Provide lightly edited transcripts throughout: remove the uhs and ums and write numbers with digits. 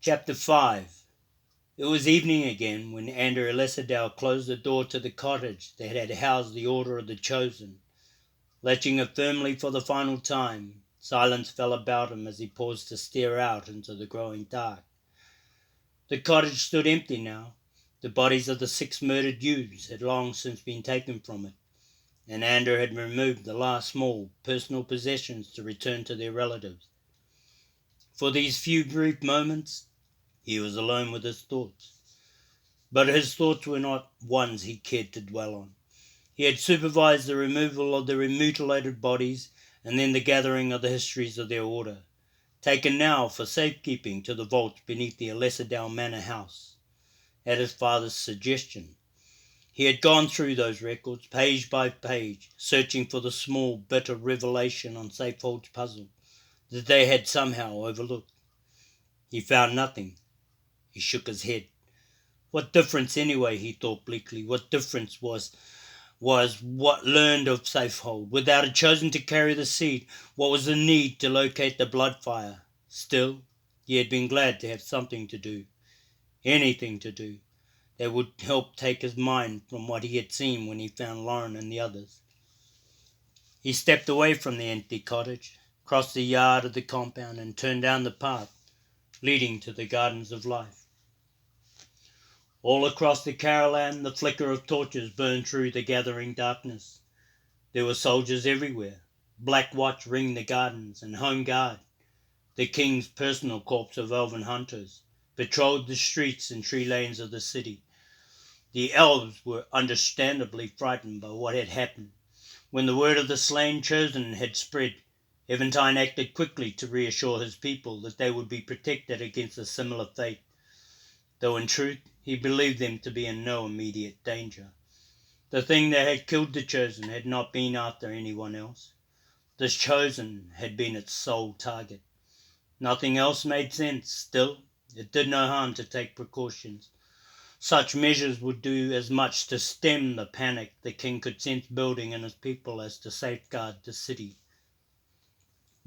Chapter 5. It was evening again when Elisa Dow closed the door to the cottage that had housed the Order of the Chosen. Latching it firmly for the final time, silence fell about him as he paused to stare out into the growing dark. The cottage stood empty now. The bodies of the 6 murdered youths had long since been taken from it, and Andrew had removed the last small personal possessions to return to their relatives. For these few brief moments, he was alone with his thoughts. But his thoughts were not ones he cared to dwell on. He had supervised the removal of the mutilated bodies and then the gathering of the histories of their order, taken now for safekeeping to the vaults beneath the Alisa Dow Manor house. At his father's suggestion, he had gone through those records, page by page, searching for the small bit of revelation on Safehold's puzzle that they had somehow overlooked. He found nothing. He shook his head. What difference anyway, he thought bleakly. What difference was what learned of Safehold? Without a chosen to carry the seed, what was the need to locate the blood fire? Still, he had been glad to have something to do. Anything to do that would help take his mind from what he had seen when he found Lauren and the others. He stepped away from the empty cottage, crossed the yard of the compound and turned down the path leading to the gardens of life. All across the Caroline the flicker of torches burned through the gathering darkness. There were soldiers everywhere. Black Watch ringed the gardens, and Home Guard, the king's personal corps of elven hunters, patrolled the streets and tree lanes of the city. The elves were understandably frightened by what had happened. When the word of the slain chosen had spread, Eventine acted quickly to reassure his people that they would be protected against a similar fate, though in truth he believed them to be in no immediate danger. The thing that had killed the chosen had not been after anyone else. The chosen had been its sole target. Nothing else made sense. Still, it did no harm to take precautions. Such measures would do as much to stem the panic the king could sense building in his people as to safeguard the city.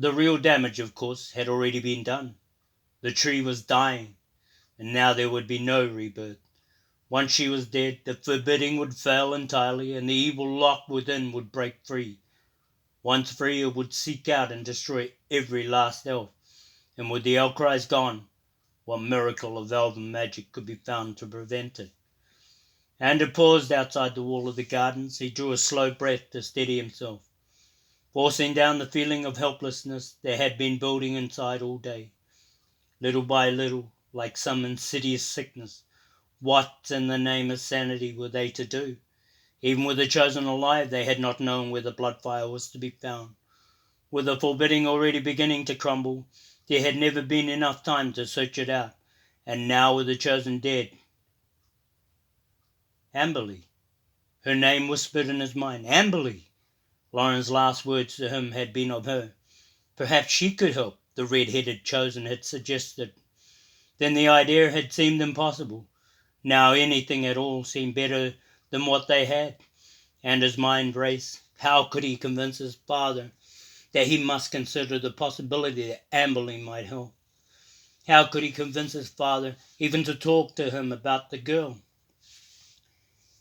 The real damage, of course, had already been done. The tree was dying, and now there would be no rebirth. Once she was dead, the forbidding would fail entirely, and the evil locked within would break free. Once free, it would seek out and destroy every last elf, and with the outcries gone, what miracle of elven magic could be found to prevent it? Andrew paused outside the wall of the gardens. He drew a slow breath to steady himself, forcing down the feeling of helplessness that had been building inside all day. Little by little, like some insidious sickness, what in the name of sanity were they to do? Even with the chosen alive, they had not known where the blood fire was to be found. With the forbidding already beginning to crumble, there had never been enough time to search it out. And now with the chosen dead, Amberley. Her name whispered in his mind. Amberley! Lauren's last words to him had been of her. Perhaps she could help, the red-headed chosen had suggested. Then the idea had seemed impossible. Now anything at all seemed better than what they had, and his mind raced. How could he convince his father that he must consider the possibility that Amberley might help? How could he convince his father even to talk to him about the girl?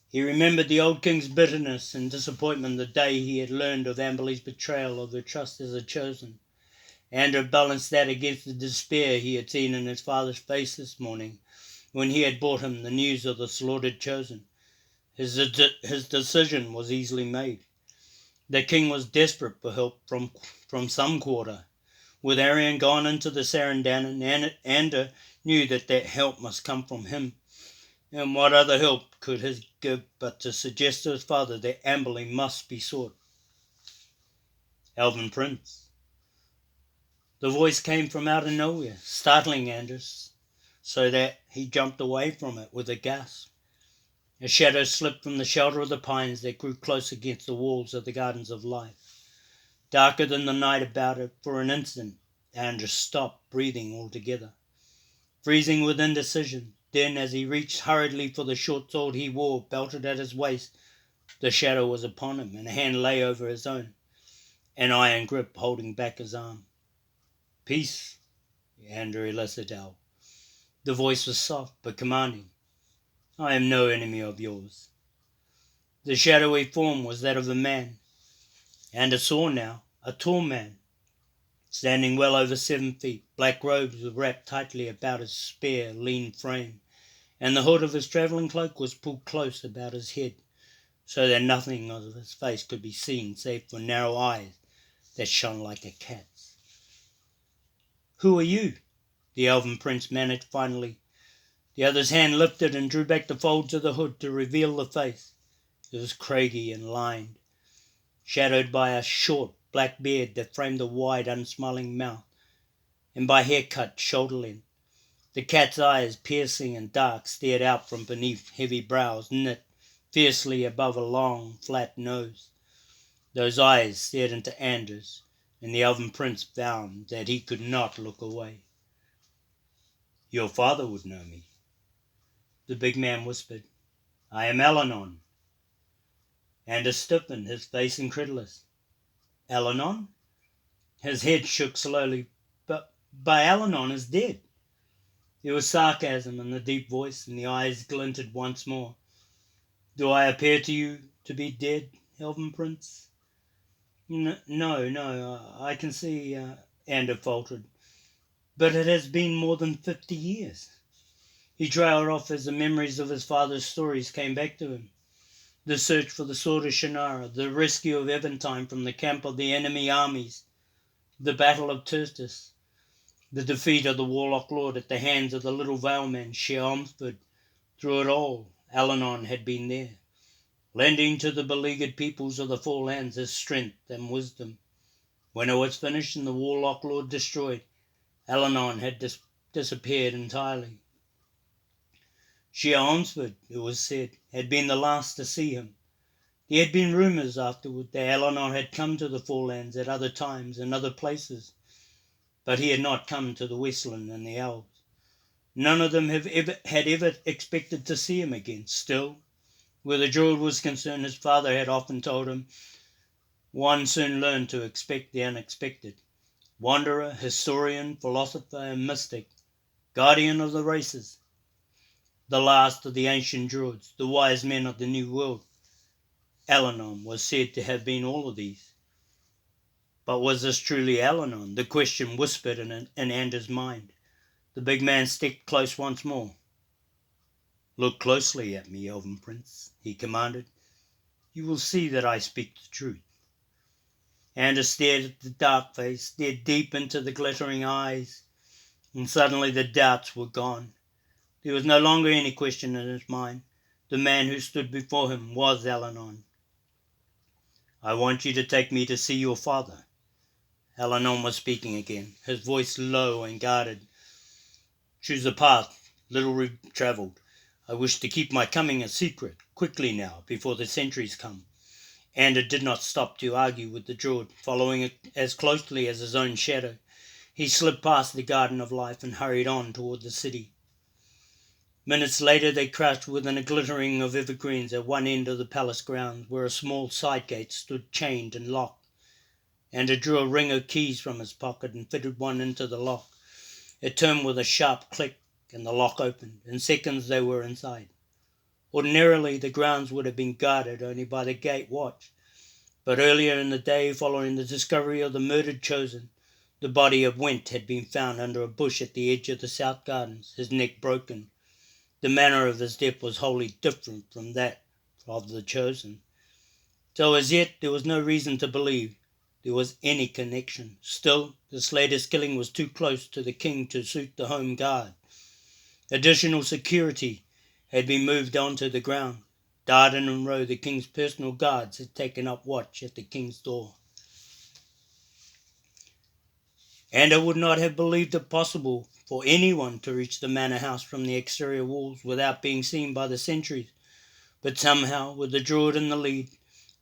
He remembered the old king's bitterness and disappointment the day he had learned of Amberley's betrayal of her trust as a chosen. Andrew balanced that against the despair he had seen in his father's face this morning when he had brought him the news of the slaughtered chosen. His decision was easily made. The king was desperate for help from some quarter. With Arian gone into the Sarandanan, Andrew knew that help must come from him. And what other help could he give but to suggest to his father that Amberley must be sought? Elven Prince. The voice came from out of nowhere, startling Anders, so that he jumped away from it with a gasp. A shadow slipped from the shelter of the pines that grew close against the walls of the Gardens of Life. Darker than the night about it, for an instant, Anders stopped breathing altogether, freezing with indecision. Then, as he reached hurriedly for the short sword he wore belted at his waist, the shadow was upon him, and a hand lay over his own, an iron grip holding back his arm. Peace, Elisa Dow. The voice was soft but commanding. "I am no enemy of yours." The shadowy form was that of a man, and saw now, a tall man, standing well over 7 feet. Black robes were wrapped tightly about his spare, lean frame, and the hood of his travelling cloak was pulled close about his head, so that nothing of his face could be seen save for narrow eyes that shone like a cat's. "Who are you?" the Elven Prince managed finally. The other's hand lifted and drew back the folds of the hood to reveal the face. It was craggy and lined, shadowed by a short black beard that framed a wide, unsmiling mouth, and by hair cut shoulder-length. The cat's eyes, piercing and dark, stared out from beneath heavy brows knit fiercely above a long, flat nose. Those eyes stared into Anders, and the Elven Prince found that he could not look away. "Your father would know me," the big man whispered. "I am Elanon." Anders stiffened, his face incredulous. "Elanon?" His head shook slowly. But Elanon is dead." There was sarcasm in the deep voice, and the eyes glinted once more. "Do I appear to you to be dead, Elven Prince?" No, I can see," Anders faltered. "But it has been more than 50 years." He trailed off as the memories of his father's stories came back to him. The search for the sword of Shannara, the rescue of Eventide from the camp of the enemy armies, the battle of Tertus, the defeat of the warlock lord at the hands of the little Valeman, Sheomsford. Through it all, Elanon had been there, lending to the beleaguered peoples of the Four Lands his strength and wisdom. When it was finished and the warlock lord destroyed, Elanon had disappeared entirely. Sheomsford, it was said, had been the last to see him. There had been rumours afterward that Elanon had come to the Four Lands at other times and other places, but he had not come to the Westland and the Elves. None of them had ever expected to see him again. Still, where the Druid was concerned, his father had often told him, one soon learned to expect the unexpected. Wanderer, historian, philosopher, and mystic, guardian of the races, the last of the ancient Druids, the wise men of the New World, Elanon was said to have been all of these. But was this truly Elanon? The question whispered in Anders' mind. The big man stepped close once more. "Look closely at me, Elven Prince," he commanded. "You will see that I speak the truth." Anders stared at the dark face, stared deep into the glittering eyes, and suddenly the doubts were gone. There was no longer any question in his mind. The man who stood before him was Elanon. "I want you to take me to see your father." Elanon was speaking again, his voice low and guarded. "Choose a path little travelled. I wish to keep my coming a secret, quickly now, before the sentries come." And it did not stop to argue with the Druid, following it as closely as his own shadow. He slipped past the Garden of Life and hurried on toward the city. Minutes later they crouched within a glittering of evergreens at one end of the palace grounds, where a small side gate stood chained and locked. And drew a ring of keys from his pocket and fitted one into the lock. It turned with a sharp click, and the lock opened. In seconds they were inside. Ordinarily the grounds would have been guarded only by the gate watch, but earlier in the day, following the discovery of the murdered chosen, the body of Went had been found under a bush at the edge of the south gardens, his neck broken. The manner of his death was wholly different from that of the chosen. So as yet there was no reason to believe there was any connection. Still, this latest killing was too close to the king to suit the home guard. Additional security had been moved onto the ground. Darden and Rowe, the king's personal guards, had taken up watch at the king's door. And I would not have believed it possible for anyone to reach the manor house from the exterior walls without being seen by the sentries. But somehow, with the Druid in the lead,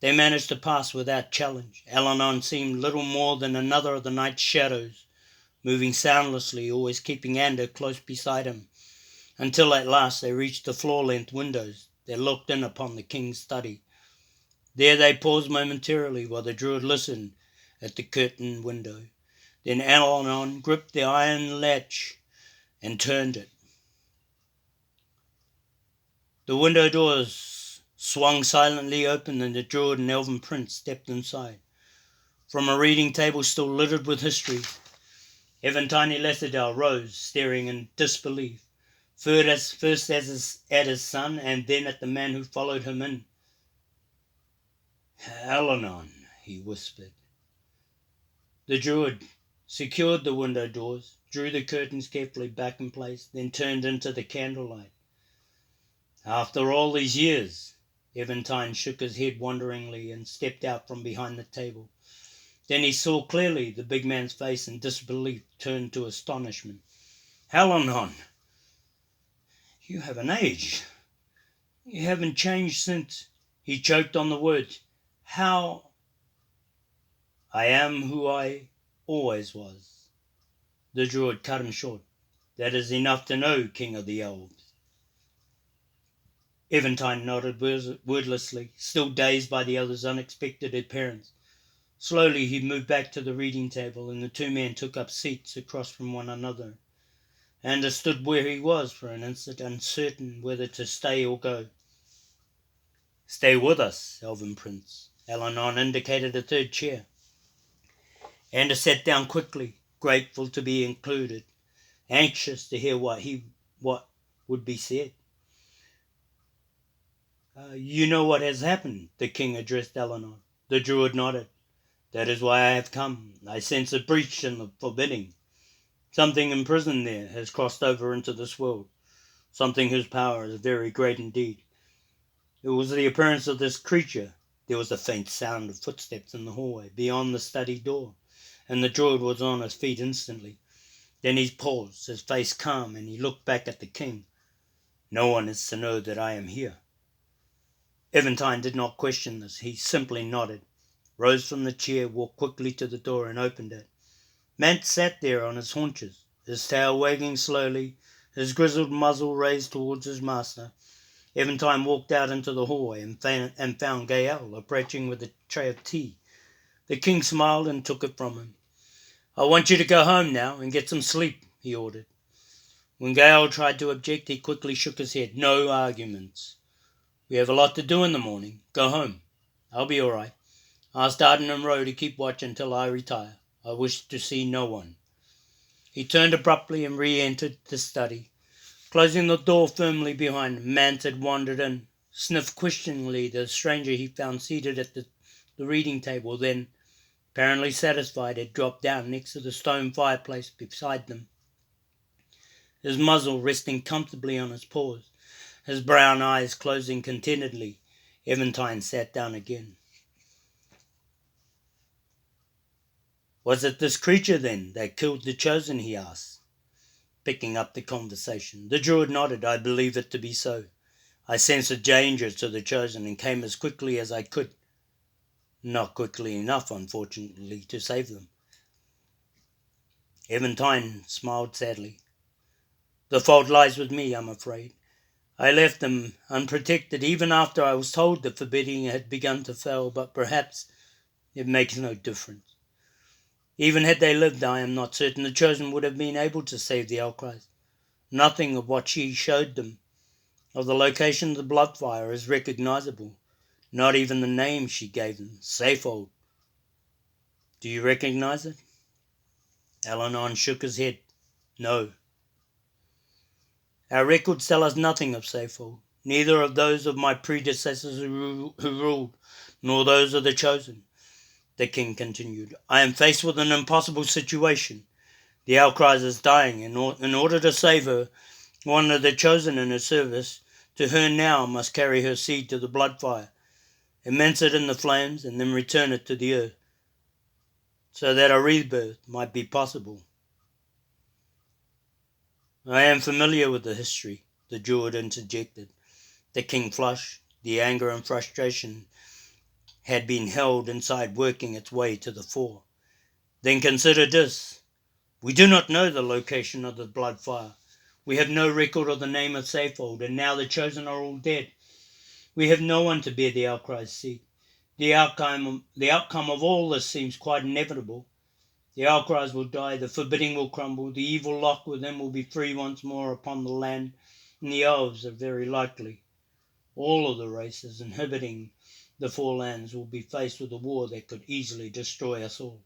they managed to pass without challenge. Elanon seemed little more than another of the night's shadows, moving soundlessly, always keeping Ander close beside him, until at last they reached the floor-length windows that looked in upon the king's study. There they paused momentarily while the Druid listened at the curtained window. Then Elanon gripped the iron latch and turned it. The window doors swung silently open and the Druid and Elven Prince stepped inside. From a reading table still littered with history, Eventine Alisa Dow rose, staring in disbelief, first at his son and then at the man who followed him in. "Alanon," he whispered. The Druid secured the window doors, drew the curtains carefully back in place, then turned into the candlelight. "After all these years," Eventine shook his head wonderingly and stepped out from behind the table. Then he saw clearly the big man's face and disbelief turned to astonishment. "Halanon, you haven't aged. You haven't changed since—" He choked on the words. "How—" "I am who I always was." The Druid cut him short. "That is enough to know, King of the Elves." Eventine nodded wordlessly, still dazed by the other's unexpected appearance. Slowly he moved back to the reading table, and the two men took up seats across from one another. Ander stood where he was for an instant, uncertain whether to stay or go. "Stay with us, Elven Prince." Alanon indicated a third chair. Ander sat down quickly, grateful to be included, anxious to hear what would be said. "You know what has happened," the king addressed Alanon. The Druid nodded. "That is why I have come. I sense a breach in the forbidding. Something imprisoned there has crossed over into this world, something whose power is very great indeed. It was the appearance of this creature." There was a faint sound of footsteps in the hallway beyond the study door, and the Druid was on his feet instantly. Then he paused, his face calm, and he looked back at the king. "No one is to know that I am here." Eventine did not question this. He simply nodded, rose from the chair, walked quickly to the door and opened it. Mance sat there on his haunches, his tail wagging slowly, his grizzled muzzle raised towards his master. Eventine walked out into the hallway and found Gael approaching with a tray of tea. The king smiled and took it from him. "I want you to go home now and get some sleep," he ordered. When Gael tried to object, he quickly shook his head. "No arguments. We have a lot to do in the morning. Go home. I'll be all right. Ask Arden and Roe to keep watch until I retire. I wish to see no one." He turned abruptly and re-entered the study. Closing the door firmly behind him, Mance had wandered in, sniffed questioningly the stranger he found seated at the reading table, then, apparently satisfied, had dropped down next to the stone fireplace beside them, his muzzle resting comfortably on his paws, his brown eyes closing contentedly. Eventine sat down again. "Was it this creature, then, that killed the Chosen?" he asked, picking up the conversation. The Druid nodded. "I believe it to be so. I sensed a danger to the Chosen and came as quickly as I could. Not quickly enough, unfortunately, to save them." Eventine smiled sadly. "The fault lies with me, I'm afraid. I left them unprotected even after I was told the forbidding had begun to fail, but perhaps it makes no difference. Even had they lived, I am not certain the Chosen would have been able to save the outcries. Nothing of what she showed them, of the location of the bloodfire, is recognizable. Not even the name she gave them, Safehold. Do you recognize it?" Alanon shook his head. "No. Our records tell us nothing of Safehold, neither of those of my predecessors who ruled, nor those of the Chosen," the king continued. "I am faced with an impossible situation. The outcries is dying. In order to save her, one of the Chosen in her service to her now must carry her seed to the bloodfire, immerse it in the flames, and then return it to the earth, so that a rebirth might be possible." "I am familiar with the history," the Druid interjected. The king flushed. The anger and frustration had been held inside working its way to the fore. "Then consider this. We do not know the location of the bloodfire. We have no record of the name of Safehold, and now the Chosen are all dead. We have no one to bear the outcry's seed. The outcome of all this seems quite inevitable. The outcries will die, the forbidding will crumble, the evil locked within will be free once more upon the land, and the elves are very likely All of the races inhabiting the Four Lands will be faced with a war that could easily destroy us all.